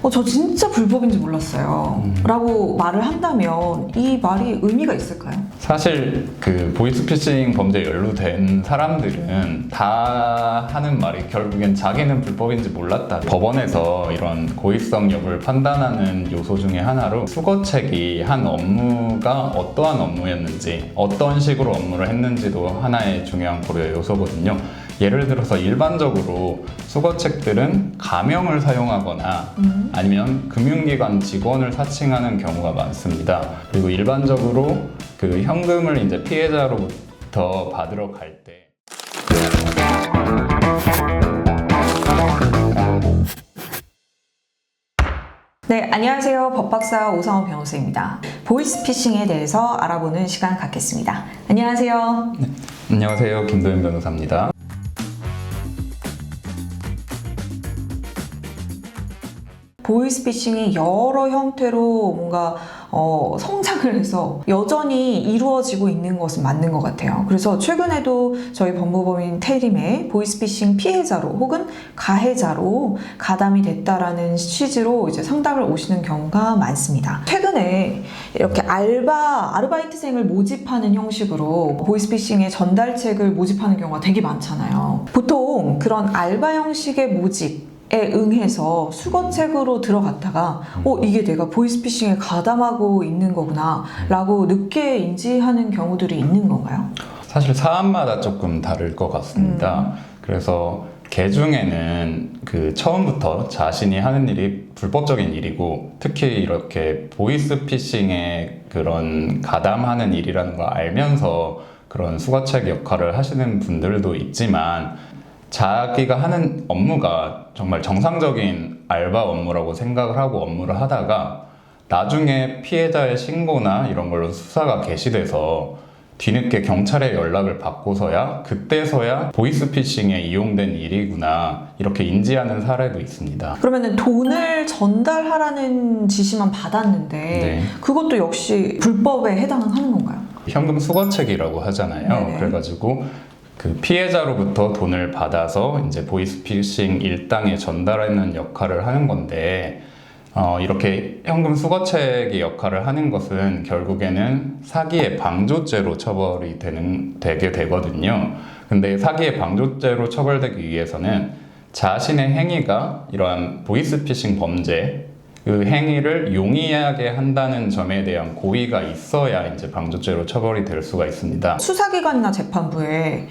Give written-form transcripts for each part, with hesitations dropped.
저 진짜 불법인지 몰랐어요. 라고 말을 한다면 이 말이 의미가 있을까요? 사실 그 보이스피싱 범죄에 연루된 사람들은 다 하는 말이 결국엔 자기는 불법인지 몰랐다. 법원에서 이런 고의성 여부를 판단하는 요소 중에 하나로 수거책이 한 업무가 어떠한 업무였는지, 어떤 식으로 업무를 했는지도 하나의 중요한 고려 요소거든요. 예를 들어서 일반적으로 수거책들은 가명을 사용하거나 아니면 금융기관 직원을 사칭하는 경우가 많습니다. 그리고 일반적으로 그 현금을 이제 피해자로부터 받으러 갈 때 네, 안녕하세요. 법박사 오상호 변호사입니다. 보이스피싱에 대해서 알아보는 시간 갖겠습니다. 안녕하세요. 네, 안녕하세요. 김도현 변호사입니다. 보이스피싱이 여러 형태로 뭔가 성장을 해서 여전히 이루어지고 있는 것은 맞는 것 같아요. 그래서 최근에도 저희 법무법인 태림에 보이스피싱 피해자로 혹은 가해자로 가담이 됐다라는 취지로 이제 상담을 오시는 경우가 많습니다. 최근에 이렇게 아르바이트생을 모집하는 형식으로 보이스피싱의 전달책을 모집하는 경우가 되게 많잖아요. 보통 그런 알바 형식의 모집 에 응해서 수거책으로 들어갔다가 이게 내가 보이스피싱에 가담하고 있는 거구나 라고 늦게 인지하는 경우들이 있는 건가요? 사실 사안마다 조금 다를 것 같습니다. 그래서 개중에는 그 처음부터 자신이 하는 일이 불법적인 일이고 특히 이렇게 보이스피싱에 그런 가담하는 일이라는 걸 알면서 그런 수거책 역할을 하시는 분들도 있지만 자기가 하는 업무가 정말 정상적인 알바 업무라고 생각을 하고 업무를 하다가 나중에 피해자의 신고나 이런 걸로 수사가 개시돼서 뒤늦게 경찰에 연락을 받고서야 그때서야 보이스피싱에 이용된 일이구나 이렇게 인지하는 사례도 있습니다. 그러면은 돈을 전달하라는 지시만 받았는데 네. 그것도 역시 불법에 해당하는 건가요? 현금 수거책이라고 하잖아요. 네네. 그래가지고 그 피해자로부터 돈을 받아서 이제 보이스피싱 일당에 전달하는 역할을 하는 건데 이렇게 현금 수거책의 역할을 하는 것은 결국에는 사기의 방조죄로 처벌이 되게 되거든요. 근데 사기의 방조죄로 처벌되기 위해서는 자신의 행위가 이러한 보이스피싱 범죄 그 행위를 용이하게 한다는 점에 대한 고의가 있어야 이제 방조죄로 처벌이 될 수가 있습니다. 수사기관이나 재판부에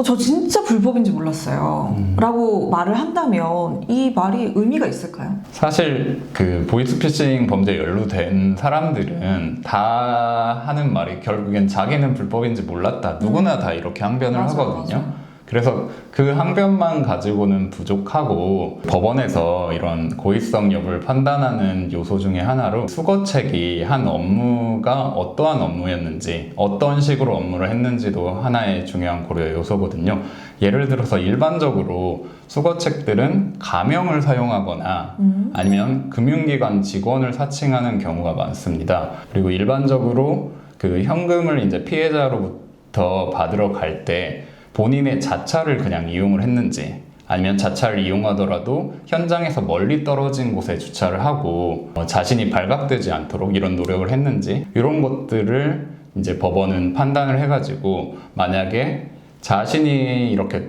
저 진짜 불법인지 몰랐어요. 라고 말을 한다면 이 말이 의미가 있을까요? 사실 그 보이스피싱 범죄에 연루된 사람들은 다 하는 말이 결국엔 자기는 불법인지 몰랐다. 누구나 다 이렇게 항변을 하거든요. 맞아요. 그래서 그 항변만 가지고는 부족하고 법원에서 이런 고의성 여부를 판단하는 요소 중에 하나로 수거책이 한 업무가 어떠한 업무였는지 어떤 식으로 업무를 했는지도 하나의 중요한 고려 요소거든요. 예를 들어서 일반적으로 수거책들은 가명을 사용하거나 아니면 금융기관 직원을 사칭하는 경우가 많습니다. 그리고 일반적으로 그 현금을 이제 피해자로부터 받으러 갈 때 본인의 자차를 그냥 이용을 했는지 아니면 자차를 이용하더라도 현장에서 멀리 떨어진 곳에 주차를 하고 자신이 발각되지 않도록 이런 노력을 했는지 이런 것들을 이제 법원은 판단을 해가지고 만약에 자신이 이렇게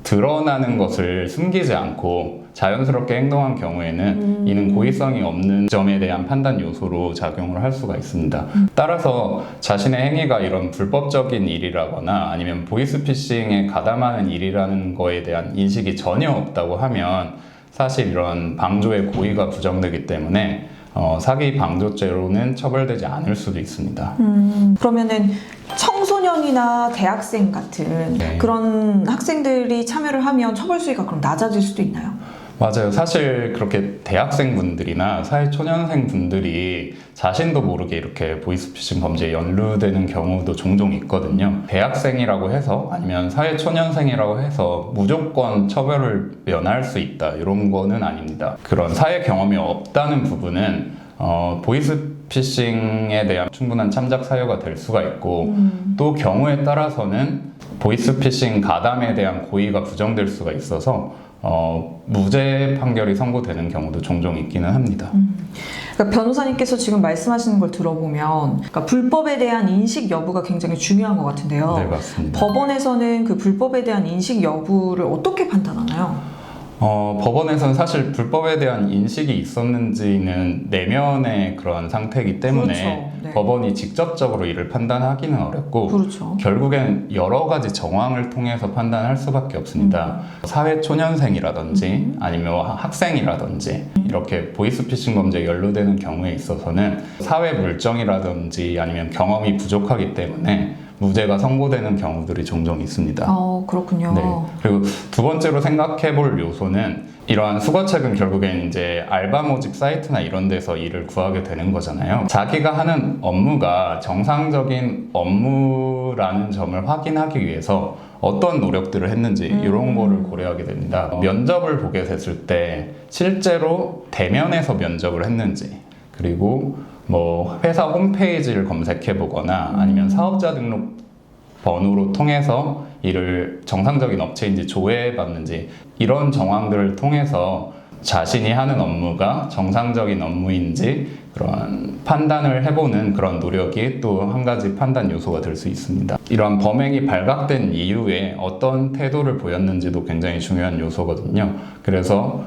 드러나는 것을 숨기지 않고 자연스럽게 행동한 경우에는 이는 고의성이 없는 점에 대한 판단 요소로 작용을 할 수가 있습니다. 따라서 자신의 행위가 이런 불법적인 일이라거나 아니면 보이스피싱에 가담하는 일이라는 거에 대한 인식이 전혀 없다고 하면 사실 이런 방조의 고의가 부정되기 때문에 사기 방조죄로는 처벌되지 않을 수도 있습니다. 그러면은 청소년이나 대학생 같은 네. 그런 학생들이 참여를 하면 처벌 수위가 그럼 낮아질 수도 있나요? 맞아요. 사실 그렇게 대학생분들이나 사회초년생분들이 자신도 모르게 이렇게 보이스피싱 범죄에 연루되는 경우도 종종 있거든요. 대학생이라고 해서 아니면 사회초년생이라고 해서 무조건 처벌을 면할 수 있다 이런 거는 아닙니다. 그런 사회 경험이 없다는 부분은 보이스피싱에 대한 충분한 참작 사유가 될 수가 있고 또 경우에 따라서는 보이스피싱 가담에 대한 고의가 부정될 수가 있어서 무죄 판결이 선고되는 경우도 종종 있기는 합니다. 그러니까 변호사님께서 지금 말씀하시는 걸 들어보면 그러니까 불법에 대한 인식 여부가 굉장히 중요한 것 같은데요. 네, 맞습니다. 법원에서는 그 불법에 대한 인식 여부를 어떻게 판단하나요? 법원에서는 사실 불법에 대한 인식이 있었는지는 내면의 그런 상태이기 때문에 그렇죠. 네. 법원이 직접적으로 이를 판단하기는 어렵고 그렇죠. 결국엔 여러 가지 정황을 통해서 판단할 수밖에 없습니다. 사회 초년생이라든지 아니면 학생이라든지 이렇게 보이스피싱 범죄에 연루되는 경우에 있어서는 사회 물정이라든지 아니면 경험이 부족하기 때문에 무죄가 선고되는 경우들이 종종 있습니다. 그렇군요. 네. 그리고 두 번째로 생각해 볼 요소는 이러한 수거책은 결국엔 이제 알바 모집 사이트나 이런 데서 일을 구하게 되는 거잖아요. 자기가 하는 업무가 정상적인 업무라는 점을 확인하기 위해서 어떤 노력들을 했는지 이런 거를 고려하게 됩니다. 면접을 보게 됐을 때 실제로 대면에서 면접을 했는지 그리고 뭐 회사 홈페이지를 검색해 보거나 아니면 사업자 등록 번호로 통해서 이를 정상적인 업체인지 조회해 봤는지 이런 정황들을 통해서 자신이 하는 업무가 정상적인 업무인지 그런 판단을 해보는 그런 노력이 또 한 가지 판단 요소가 될 수 있습니다. 이러한 범행이 발각된 이후에 어떤 태도를 보였는지도 굉장히 중요한 요소거든요. 그래서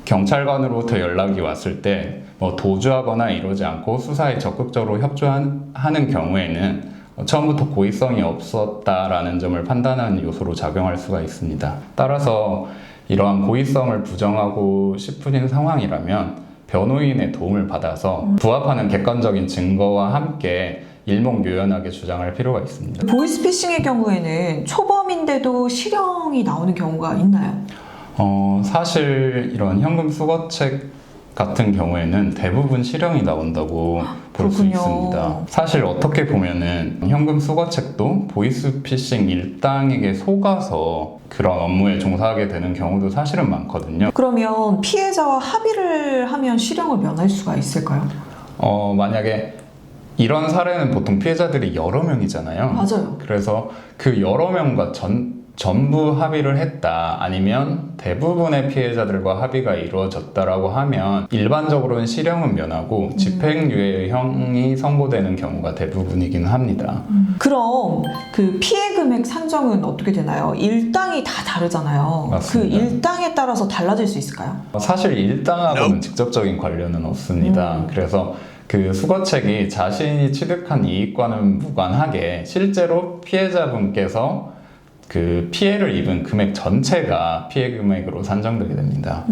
경찰관으로부터 연락이 왔을 때 뭐 도주하거나 이러지 않고 수사에 적극적으로 협조하는 경우에는 처음부터 고의성이 없었다라는 점을 판단하는 요소로 작용할 수가 있습니다. 따라서 이러한 고의성을 부정하고 싶으신 상황이라면 변호인의 도움을 받아서 부합하는 객관적인 증거와 함께 일목요연하게 주장할 필요가 있습니다. 보이스피싱의 경우에는 초범인데도 실형이 나오는 경우가 있나요? 사실 이런 현금 수거책 같은 경우에는 대부분 실형이 나온다고 볼 수 있습니다. 사실 어떻게 보면은 현금 수거책도 보이스피싱 일당에게 속아서 그런 업무에 종사하게 되는 경우도 사실은 많거든요. 그러면 피해자와 합의를 하면 실형을 면할 수가 있을까요? 만약에 이런 사례는 보통 피해자들이 여러 명이잖아요. 맞아요. 그래서 그 여러 명과 전부 합의를 했다 아니면 대부분의 피해자들과 합의가 이루어졌다라고 하면 일반적으로는 실형은 면하고 집행유예형이 선고되는 경우가 대부분이긴 합니다. 그럼 그 피해 금액 산정은 어떻게 되나요? 일당이 다 다르잖아요. 맞습니다. 그 일당에 따라서 달라질 수 있을까요? 사실 일당하고는 직접적인 관련은 없습니다. 그래서 그 수거책이 자신이 취득한 이익과는 무관하게 실제로 피해자분께서 그 피해를 입은 금액 전체가 피해 금액으로 산정되게 됩니다.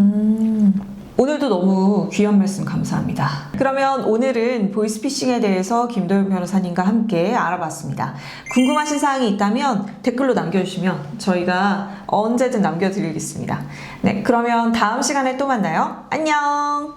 오늘도 너무 귀한 말씀 감사합니다. 그러면 오늘은 보이스피싱에 대해서 김도윤 변호사님과 함께 알아봤습니다. 궁금하신 사항이 있다면 댓글로 남겨주시면 저희가 언제든 남겨드리겠습니다. 네, 그러면 다음 시간에 또 만나요. 안녕!